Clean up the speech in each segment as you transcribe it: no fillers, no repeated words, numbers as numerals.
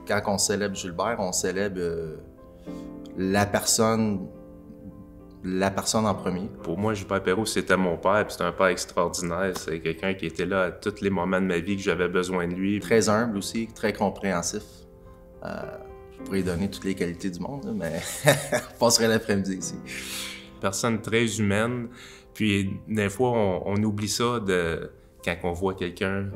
quand on célèbre Gilbert, on célèbre la personne en premier. Pour moi, Gilbert Perrault, c'était mon père, puis c'était un père extraordinaire. C'est quelqu'un qui était là à tous les moments de ma vie que j'avais besoin de lui. Très humble aussi, très compréhensif. Je pourrais lui donner toutes les qualités du monde, là, mais on passerait l'après-midi ici. Personne très humaine, puis des fois, on oublie ça quand on voit quelqu'un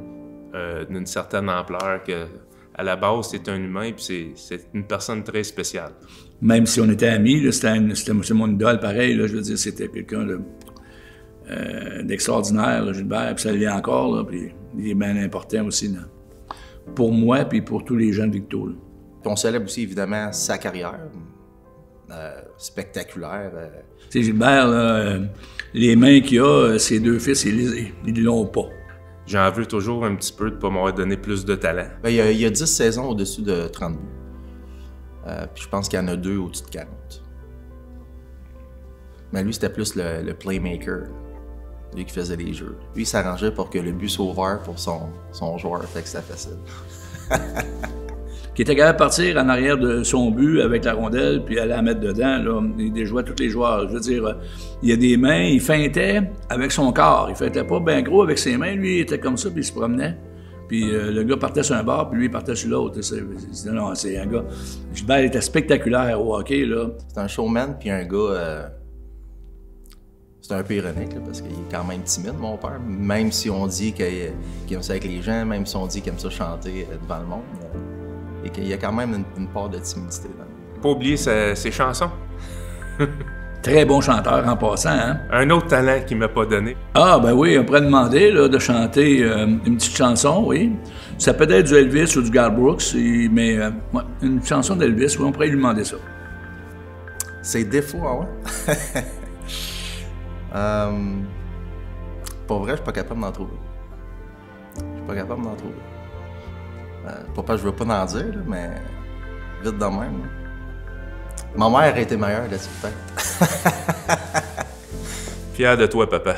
d'une certaine ampleur, que à la base, c'est un humain, puis c'est une personne très spéciale. Même si on était amis, c'était mon idole pareil, là, je veux dire, c'était quelqu'un d'extraordinaire, Gilbert, puis ça l'est encore, là, puis il est bien important aussi, là, pour moi, puis pour tous les gens de Victo. Là. Puis on célèbre aussi, évidemment, sa carrière spectaculaire. Tu sais, Gilbert, là, les mains qu'il a, ses deux fils, ils l'ont pas. J'en veux toujours un petit peu de ne pas m'avoir donné plus de talent. Bien, il y a 10 saisons au-dessus de 30 buts. Puis je pense qu'il y en a 2 au-dessus de 40. Mais lui, c'était plus le playmaker. Lui qui faisait les jeux. Lui, il s'arrangeait pour que le but soit ouvert pour son joueur, fait que c'était facile. Qui était capable de partir en arrière de son but avec la rondelle, puis aller la mettre dedans, là. Il jouait tous les joueurs. Je veux dire, il y a des mains, il feintait avec son corps. Il feintait pas bien gros avec ses mains. Lui, il était comme ça, puis il se promenait. Puis le gars partait sur un bord, puis lui, il partait sur l'autre. Non, c'est un gars... Gilbert était spectaculaire au hockey, là. C'est un showman, puis un gars... c'est un peu ironique, là, parce qu'il est quand même timide, mon père. Même si on dit qu'il aime ça avec les gens, même si on dit qu'il aime ça chanter devant le monde, et qu'il y a quand même une part de timidité là. Pas oublier ses chansons. Très bon chanteur en passant, hein? Un autre talent qu'il m'a pas donné. Ah, ben oui, on pourrait demander là, de chanter une petite chanson, oui. Ça peut être du Elvis ou du Garth Brooks, mais ouais, une chanson d'Elvis, oui, on pourrait lui demander ça. Ses défauts, ah ouais? Pour vrai, je suis pas capable d'en trouver. Je suis pas capable d'en trouver. Pas parce que je veux pas en dire, là, mais vite de même. Là. Ma mère a été meilleure là-dessus, peut-être. Fier de toi, papa.